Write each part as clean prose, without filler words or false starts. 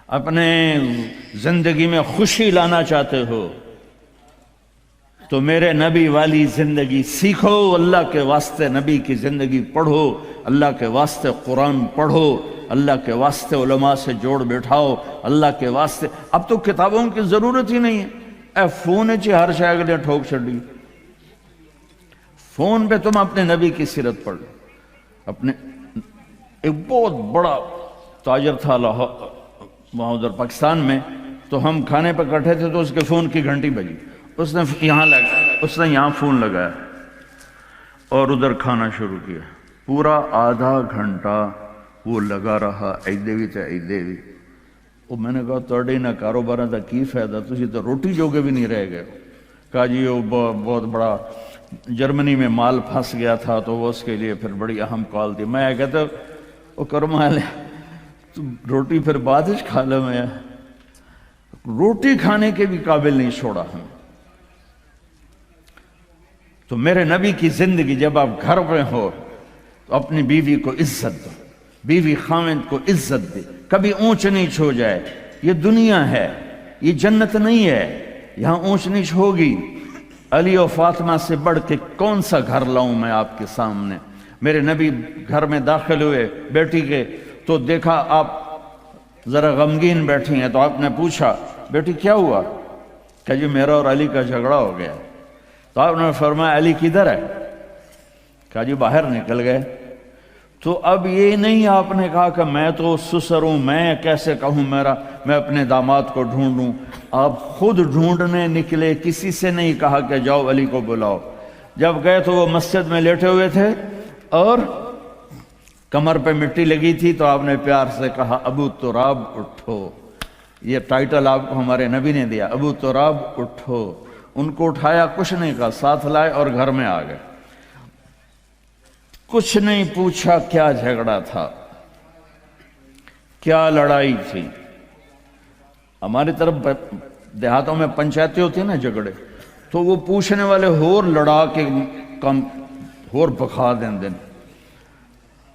اپنے زندگی میں خوشی لانا چاہتے ہو تو میرے نبی والی زندگی سیکھو، اللہ کے واسطے نبی کی زندگی پڑھو، اللہ کے واسطے قرآن پڑھو، اللہ کے واسطے علماء سے جوڑ بیٹھاؤ، اللہ کے واسطے۔ اب تو کتابوں کی ضرورت ہی نہیں ہے، اے فون چی ہر شے کے لیے ٹھوک چھڑی، فون پہ تم اپنے نبی کی سیرت پڑھ لو۔ اپنے ایک بہت بڑا تاجر تھا وہاں ادھر پاکستان میں، تو ہم کھانے پہ کٹھے تھے تو اس کے فون کی گھنٹی بجی، اس نے یہاں فون لگایا اور ادھر کھانا شروع کیا، پورا آدھا گھنٹہ وہ لگا رہا، ایدے بھی تے ایدے بھی۔ وہ میں نے کہا توڑے نہ کاروبار دا کی فائدہ، تسی تو روٹی جوگے بھی نہیں رہ گئے۔ کہا جی وہ بہت بڑا جرمنی میں مال پھنس گیا تھا تو وہ اس کے لیے پھر بڑی اہم کال تھی۔ میں کہتا وہ کرما لے تو روٹی پھر بعد ہی کھا لے، میں روٹی کھانے کے بھی قابل نہیں چھوڑا ہم۔ تو میرے نبی کی زندگی جب آپ گھر میں ہو تو اپنی بیوی کو عزت دو، بیوی خاوند کو عزت دے، کبھی اونچ نیچ ہو جائے۔ یہ دنیا ہے، یہ جنت نہیں ہے، یہاں اونچ نیچ ہوگی۔ علی و فاطمہ سے بڑھ کے کون سا گھر لاؤں میں آپ کے سامنے؟ میرے نبی گھر میں داخل ہوئے بیٹی کے تو دیکھا آپ ذرا غمگین بیٹھی ہیں، تو آپ نے پوچھا بیٹی کیا ہوا؟ کہ جی میرا اور علی کا جھگڑا ہو گیا۔ تو آپ نے فرمایا علی کدھر ہے؟ کہا جی باہر نکل گئے۔ تو اب یہ نہیں آپ نے کہا کہ میں تو سسر ہوں، میں کیسے کہوں میں اپنے داماد کو ڈھونڈوں۔ آپ خود ڈھونڈنے نکلے، کسی سے نہیں کہا کہ جاؤ علی کو بلاؤ۔ جب گئے تو وہ مسجد میں لیٹے ہوئے تھے اور کمر پہ مٹی لگی تھی، تو آپ نے پیار سے کہا ابو تراب اٹھو۔ یہ ٹائٹل آپ کو ہمارے نبی نے دیا، ابو تراب اٹھو۔ ان کو اٹھایا، کچھ نہیں کہا، ساتھ لائے اور گھر میں آ گئے۔ کچھ نہیں پوچھا کیا جھگڑا تھا، کیا لڑائی تھی۔ ہماری طرف دیہاتوں میں پنچایتیں ہوتی ہیں نا جھگڑے، تو وہ پوچھنے والے ہور لڑا کے کم ہور بکھا دیں۔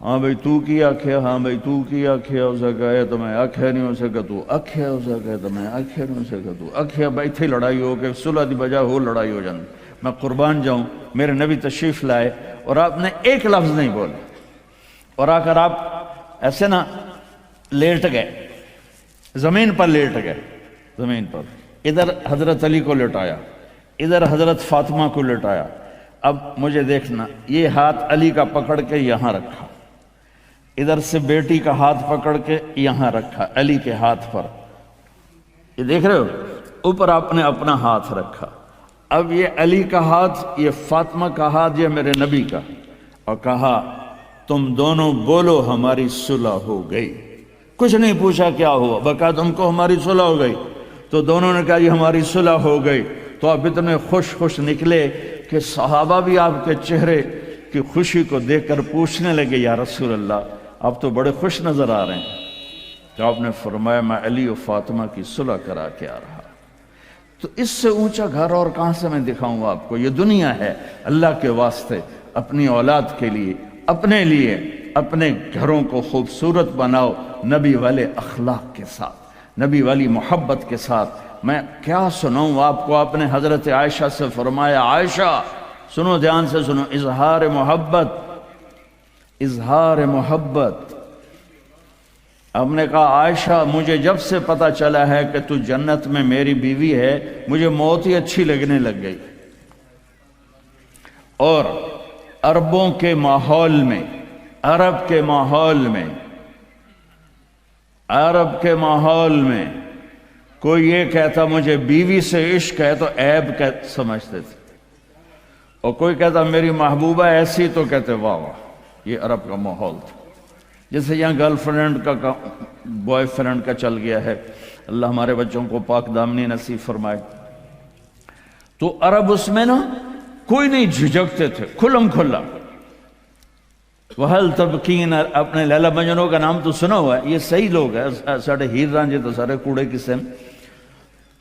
ہاں بھئی تو کی آکھیا، ہاں بھئی تو کی آکھیا، ہو سکا ہے تو میں آکھیا نہیں ہو سکا، تو آکھیا ہو سکا ہے تو میں آکھیا نہیں ہو سکا، تو آکھیا بھائی تھی لڑائی ہو کے صلح دی بجائے ہو لڑائی ہو جاندی۔ میں قربان جاؤں، میرے نبی تشریف لائے اور آپ نے ایک لفظ نہیں بولے، اور آ کر آپ ایسے نا لیٹ گئے، زمین پر لیٹ گئے، زمین پر۔ ادھر حضرت علی کو لٹایا، ادھر حضرت فاطمہ کو لٹایا۔ اب مجھے دیکھنا، یہ ہاتھ علی کا پکڑ کے یہاں رکھا، ادھر سے بیٹی کا ہاتھ پکڑ کے یہاں رکھا علی کے ہاتھ پر، یہ دیکھ رہے ہو، اوپر آپ نے اپنا ہاتھ رکھا۔ اب یہ علی کا ہاتھ، یہ فاطمہ کا ہاتھ، یہ میرے نبی کا، اور کہا تم دونوں بولو ہماری صلح ہو گئی۔ کچھ نہیں پوچھا کیا ہوا، بکا تم کو ہماری صلح ہو گئی۔ تو دونوں نے کہا یہ ہماری صلح ہو گئی۔ تو آپ اتنے خوش نکلے کہ صحابہ بھی آپ کے چہرے کی خوشی کو دیکھ کر پوچھنے لگے یا رسول اللہ آپ تو بڑے خوش نظر آ رہے ہیں۔ تو آپ نے فرمایا میں علی و فاطمہ کی صلح کرا کے آ رہا۔ تو اس سے اونچا گھر اور کہاں سے میں دکھاؤں آپ کو؟ یہ دنیا ہے، اللہ کے واسطے اپنی اولاد کے لیے، اپنے لیے، اپنے گھروں کو خوبصورت بناؤ نبی والے اخلاق کے ساتھ، نبی والی محبت کے ساتھ۔ میں کیا سناؤں آپ کو؟ آپ نے حضرت عائشہ سے فرمایا عائشہ سنو، دھیان سے سنو، اظہار محبت، اظہار محبت۔ آپ نے کہا عائشہ مجھے جب سے پتا چلا ہے کہ تو جنت میں میری بیوی ہے، مجھے موت ہی اچھی لگنے لگ گئی۔ اور عربوں کے ماحول میں، عرب کے ماحول میں کوئی یہ کہتا مجھے بیوی سے عشق ہے تو عیب سمجھتے تھے، اور کوئی کہتا میری محبوبہ ایسی تو کہتے واہ واہ۔ یہ عرب کا ماحول تھا، جیسے یہاں گرل فرینڈ کا بوائے فرینڈ کا چل گیا ہے۔ اللہ ہمارے بچوں کو پاک دامنی نصیب فرمائے۔ تو عرب اس میں نا کوئی نہیں جھجکتے تھے، کھلم کھلا۔ وَهَلْ تَبْكِينَ، اپنے لیلا مجنوں کا نام تو سنا ہوا ہے، یہ صحیح لوگ ہیں، ساڑھے ہیر رانجے تو سارے کوڑے قسم۔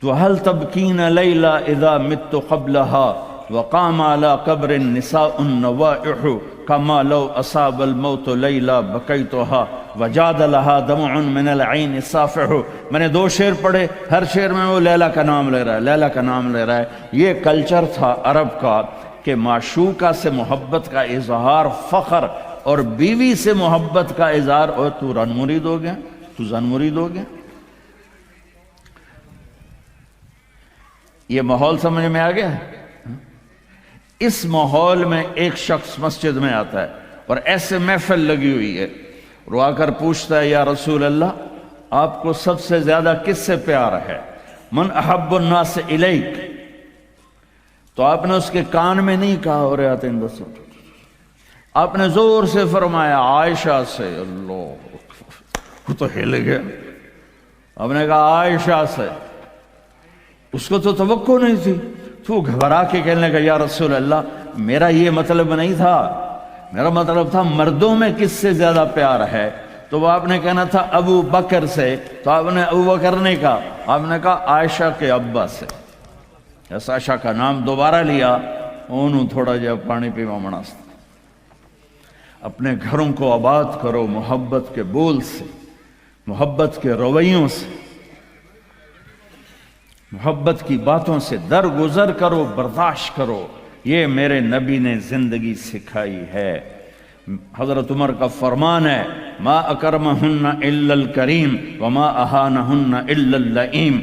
تو وَهَلْ تَبْكِينَ لَيْلَا إِذَا مِتُّ قَبْلَهَا وَقَامَ عَلَىٰ قَبْرٍ نِسَاءٌ نَوَائِحُ كَمَا لَوْ أَصَابَ الْمَوْتُ لَيْلَا بَكَيْتُهَا وجاد لہا دمع من العین صافح، میں نے 2 شعر پڑھے، ہر شعر میں وہ لیلا کا نام لے رہا ہے، لیلا کا نام لے رہا ہے۔ یہ کلچر تھا عرب کا کہ معشوقہ سے محبت کا اظہار فخر، اور بیوی سے محبت کا اظہار اور تو رن مرید ہو گیا، تو زن مرید ہو گیا۔ یہ ماحول سمجھ میں آ گیا ہے؟ اس ماحول میں ایک شخص مسجد میں آتا ہے اور ایسے محفل لگی ہوئی ہے، اور آ کر پوچھتا ہے یا رسول اللہ آپ کو سب سے زیادہ کس سے پیار ہے؟ من احب الناس الیک۔ تو آپ نے اس کے کان میں نہیں کہا اور آتے ہیں دسو، آپ نے زور سے فرمایا عائشہ سے۔ اللہ، وہ تو ہل گیا۔ آپ نے کہا عائشہ سے، اس کو تو توقع نہیں تھی، تو گھبرا کے کہنے لگا یا رسول اللہ میرا یہ مطلب نہیں تھا، میرا مطلب تھا مردوں میں کس سے زیادہ پیار ہے؟ تو وہ آپ نے کہنا تھا ابو بکر سے، تو آپ نے ابو بکر نہیں کہا، آپ نے کہا عائشہ کے ابا سے۔ اس عائشہ کا نام دوبارہ لیا، انہوں تھوڑا جا پانی پیوا مناستا۔ اپنے گھروں کو آباد کرو محبت کے بول سے، محبت کے رویوں سے، محبت کی باتوں سے درگزر کرو، برداشت کرو۔ یہ میرے نبی نے زندگی سکھائی ہے۔ حضرت عمر کا فرمان ہے ما اکرمہن الا الکریم وما اہانہن الا اللئیم۔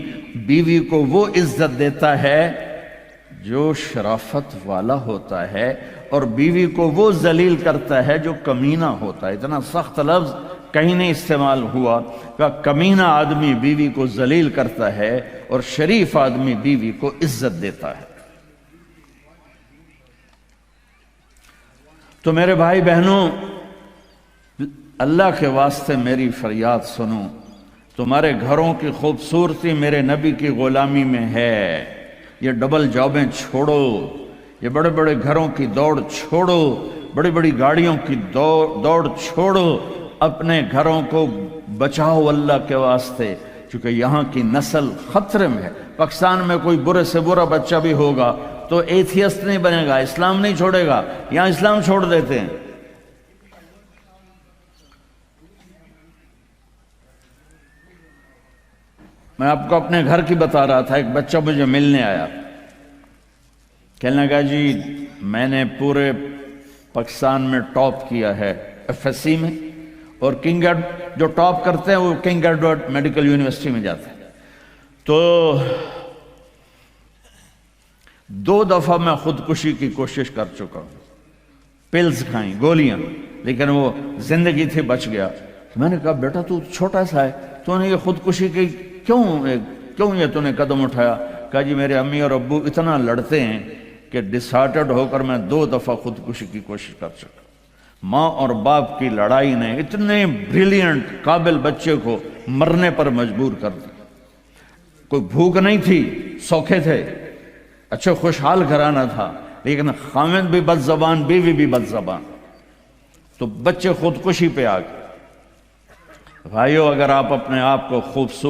بیوی کو وہ عزت دیتا ہے جو شرافت والا ہوتا ہے، اور بیوی کو وہ ذلیل کرتا ہے جو کمینہ ہوتا ہے۔ اتنا سخت لفظ کہیں نہیں استعمال ہوا کہ کمینہ آدمی بیوی کو ذلیل کرتا ہے اور شریف آدمی بیوی کو عزت دیتا ہے۔ تو میرے بھائی بہنوں، اللہ کے واسطے میری فریاد سنو، تمہارے گھروں کی خوبصورتی میرے نبی کی غلامی میں ہے۔ یہ ڈبل جابیں چھوڑو، یہ بڑے بڑے گھروں کی دوڑ چھوڑو، بڑی بڑی گاڑیوں کی دوڑ چھوڑو، اپنے گھروں کو بچاؤ اللہ کے واسطے، چونکہ یہاں کی نسل خطرے میں ہے۔ پاکستان میں کوئی برے سے برا بچہ بھی ہوگا تو ایتھیسٹ نہیں بنے گا، اسلام نہیں چھوڑے گا، یہاں اسلام چھوڑ دیتے ہیں۔ میں آپ کو اپنے گھر کی بتا رہا تھا، ایک بچہ مجھے ملنے آیا، کہنے لگا جی میں نے پورے پاکستان میں ٹاپ کیا ہے ایف ایس سی میں، اور کنگ جو ٹاپ کرتے ہیں وہ کنگ ایڈورڈ میڈیکل یونیورسٹی میں جاتے ہیں۔ تو 2 دفعہ میں خودکشی کی کوشش کر چکا ہوں، پلز کھائیں، گولیاں، لیکن وہ زندگی تھی بچ گیا۔ میں نے کہا بیٹا تو چھوٹا سا ہے، تو نے یہ خودکشی کی کیوں یہ تو نے قدم اٹھایا؟ کہا جی میرے امی اور ابو اتنا لڑتے ہیں کہ ڈسہارٹڈ ہو کر میں 2 دفعہ خودکشی کی کوشش کر چکا۔ ماں اور باپ کی لڑائی نے اتنے بریلینٹ قابل بچے کو مرنے پر مجبور کر دیا۔ کوئی بھوک نہیں تھی، سوکھے تھے، اچھا خوشحال گھرانہ تھا، لیکن خامد بھی بد زبان، بیوی بھی بد زبان، تو بچے خودکشی پہ آ گئے۔ بھائیو اگر آپ اپنے آپ کو خوبصورت